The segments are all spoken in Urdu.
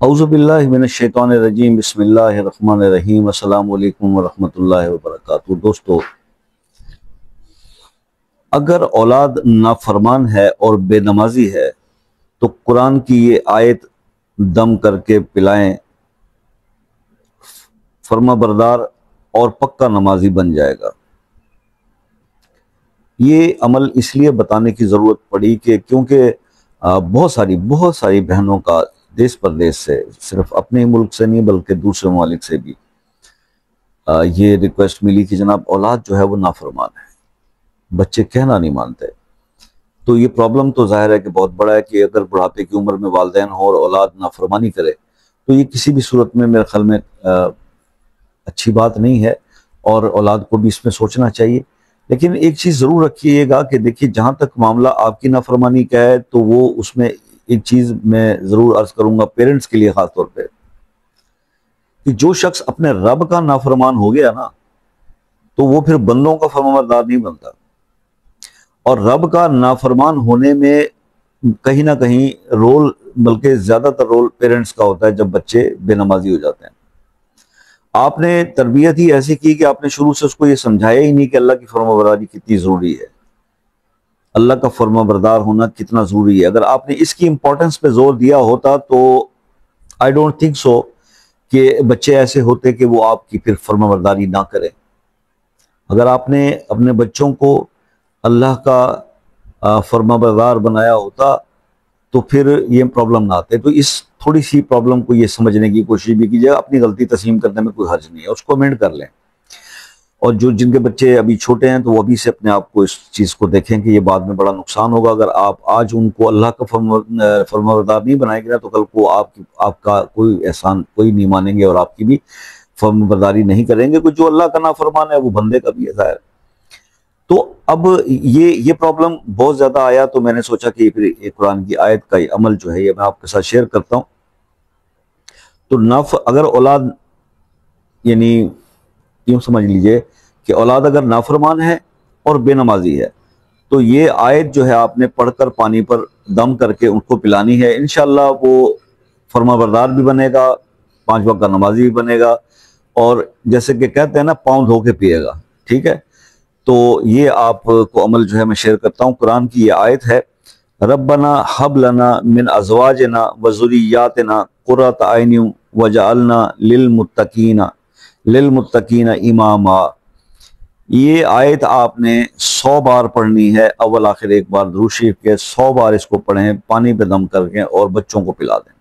اعوذ باللہ من الشیطان الرجیم بسم اللہ الرحمن الرحیم السلام علیکم ورحمۃ اللہ وبرکاتہ۔ دوستو، اگر اولاد نافرمان ہے اور بے نمازی ہے تو قرآن کی یہ آیت دم کر کے پلائیں، فرما بردار اور پکا نمازی بن جائے گا۔ یہ عمل اس لیے بتانے کی ضرورت پڑی کہ کیونکہ بہت ساری بہنوں کا دیس پردیس سے، صرف اپنے ملک سے نہیں بلکہ دوسرے ممالک سے بھی یہ ریکویسٹ ملی کہ جناب اولاد جو ہے وہ نافرمان ہے، بچے کہنا نہیں مانتے۔ تو یہ پرابلم تو ظاہر ہے کہ بہت بڑا ہے کہ اگر بڑھاپے کی عمر میں والدین ہوں اور اولاد نافرمانی کرے تو یہ کسی بھی صورت میں میرے خیال میں اچھی بات نہیں ہے، اور اولاد کو بھی اس میں سوچنا چاہیے۔ لیکن ایک چیز ضرور رکھیے گا کہ دیکھیے، جہاں تک معاملہ آپ کی نافرمانی کا ہے تو وہ اس میں ایک چیز میں ضرور عرض کروں گا پیرنٹس کے لیے خاص طور پہ، کہ جو شخص اپنے رب کا نافرمان ہو گیا نا تو وہ پھر بندوں کا فرمانبردار نہیں بنتا، اور رب کا نافرمان ہونے میں کہیں نہ کہیں رول، بلکہ زیادہ تر رول پیرنٹس کا ہوتا ہے جب بچے بے نمازی ہو جاتے ہیں۔ آپ نے تربیت ہی ایسی کی کہ آپ نے شروع سے اس کو یہ سمجھایا ہی نہیں کہ اللہ کی فرمانبرداری کتنی ضروری ہے، اللہ کا فرما بردار ہونا کتنا ضروری ہے۔ اگر آپ نے اس کی امپورٹنس پہ زور دیا ہوتا تو آئی ڈونٹ تھنک سو کہ بچے ایسے ہوتے کہ وہ آپ کی پھر فرما برداری نہ کریں۔ اگر آپ نے اپنے بچوں کو اللہ کا فرما بردار بنایا ہوتا تو پھر یہ پرابلم نہ آتے۔ تو اس تھوڑی سی پرابلم کو یہ سمجھنے کی کوشش بھی کیجیے، اپنی غلطی تسلیم کرنے میں کوئی حرج نہیں ہے، اس کو امینڈ کر لیں۔ اور جن کے بچے ابھی چھوٹے ہیں تو وہ ابھی سے اپنے آپ کو اس چیز کو دیکھیں کہ یہ بعد میں بڑا نقصان ہوگا۔ اگر آپ آج ان کو اللہ کا فرمانبردار نہیں بنائیں گے نا تو کل کو آپ کا کوئی احسان کوئی نہیں مانیں گے اور آپ کی بھی فرمانبرداری نہیں کریں گے۔ کوئی جو اللہ کا نافرمان ہے وہ بندے کا بھی ہے ظاہر۔ تو اب یہ پرابلم بہت زیادہ آیا تو میں نے سوچا کہ پھر قرآن کی آیت کا یہ عمل جو ہے یہ میں آپ کے ساتھ شیئر کرتا ہوں۔ تو اگر اولاد، یعنی یوں سمجھ لیجئے کہ اولاد اگر نافرمان ہے اور بے نمازی ہے تو یہ آیت جو ہے آپ نے پڑھ کر پانی پر دم کر کے ان کو پلانی ہے۔ انشاءاللہ وہ فرما بردار بھی بنے گا، 5 وقت کا نمازی بھی بنے گا، اور جیسے کہ کہتے ہیں نا پاؤں دھو کے پیے گا، ٹھیک ہے۔ تو یہ آپ کو عمل جو ہے میں شیئر کرتا ہوں۔ قرآن کی یہ آیت ہے، ربنا حب لنا من ازواجنا وذریاتنا قرۃ اعین وجعلنا للمتقین اماما۔ یہ آیت آپ نے 100 بار پڑھنی ہے، اول آخر ایک بار درود شریف کے 100 بار اس کو پڑھیں، پانی پہ دم کر کے، اور بچوں کو پلا دیں،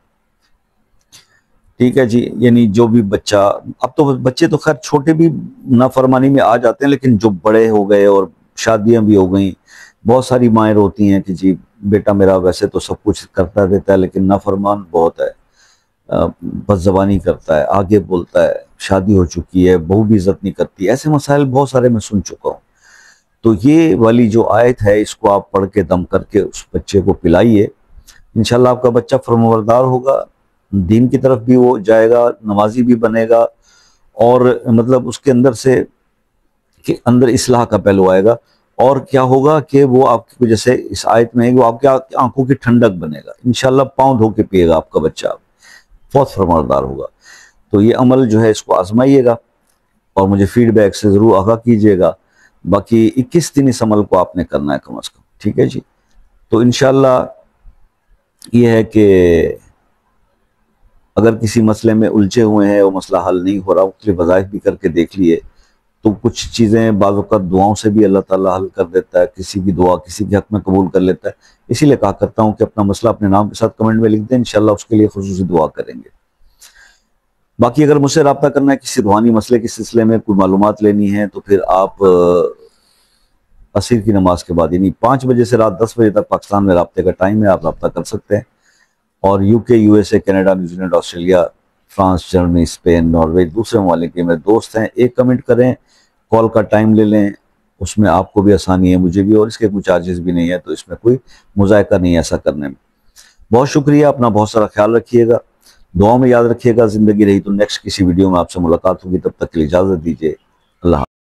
ٹھیک ہے جی۔ یعنی جو بھی بچہ، اب تو بچے تو خیر چھوٹے بھی نافرمانی میں آ جاتے ہیں، لیکن جو بڑے ہو گئے اور شادیاں بھی ہو گئیں، بہت ساری مائیں روتی ہیں کہ جی بیٹا میرا ویسے تو سب کچھ کرتا دیتا ہے لیکن نافرمان بہت ہے، بد زبانی کرتا ہے، آگے بولتا ہے، شادی ہو چکی ہے، بہو بھی عزت نہیں کرتی۔ ایسے مسائل بہت سارے میں سن چکا ہوں۔ تو یہ والی جو آیت ہے اس کو آپ پڑھ کے دم کر کے اس بچے کو پلائیے، انشاءاللہ آپ کا بچہ فرمانبردار ہوگا، دین کی طرف بھی وہ جائے گا، نمازی بھی بنے گا، اور مطلب اس کے اندر سے کہ اندر اصلاح کا پہلو آئے گا۔ اور کیا ہوگا کہ وہ آپ کی، جیسے اس آیت میں ہے، وہ آپ کی آنکھوں کی ٹھنڈک بنے گا، انشاءاللہ پاؤں دھو کے پیے گا آپ کا بچہ، بہت فرمانبردار ہوگا۔ تو یہ عمل جو ہے اس کو آزمائیے گا اور مجھے فیڈ بیک سے ضرور آگاہ کیجیے گا۔ باقی 21 دن اس عمل کو آپ نے کرنا ہے کم از کم، ٹھیک ہے جی۔ تو انشاءاللہ یہ ہے کہ اگر کسی مسئلے میں الجھے ہوئے ہیں، وہ مسئلہ حل نہیں ہو رہا، مختلف وظائف بھی کر کے دیکھ لیے، تو کچھ چیزیں بعض اوقات دعاؤں سے بھی اللہ تعالیٰ حل کر دیتا ہے، کسی کی دعا کسی کے حق میں قبول کر لیتا ہے۔ اسی لیے کہا کرتا ہوں کہ اپنا مسئلہ اپنے نام کے ساتھ کمنٹ میں لکھ دیں، انشاءاللہ اس کے لیے خصوصی دعا کریں گے۔ باقی اگر مجھ سے رابطہ کرنا ہے کسی روحانی مسئلے کے سلسلے میں، کوئی معلومات لینی ہے، تو پھر آپ عصر کی نماز کے بعد، یعنی 5 بجے سے رات 10 بجے تک پاکستان میں رابطے کا ٹائم ہے، آپ رابطہ کر سکتے ہیں۔ اور UK، USA، Canada, New Zealand, Australia, France, Germany, Spain, Norway, دوسرے ممالک کے میرے دوست ہیں، ایک کمنٹ کریں، کال کا ٹائم لے لیں، اس میں آپ کو بھی آسانی ہے، مجھے بھی، اور اس کے کوئی چارجز بھی نہیں ہے، تو اس میں کوئی مذائقہ نہیں ہے ایسا کرنے میں۔ بہت شکریہ، اپنا بہت سارا خیال رکھیے گا، دعاؤں میں یاد رکھیے گا۔ زندگی رہی تو نیکسٹ کسی ویڈیو میں آپ سے ملاقات ہوگی، تب تک کے لیے اجازت دیجیے، اللہ حافظ۔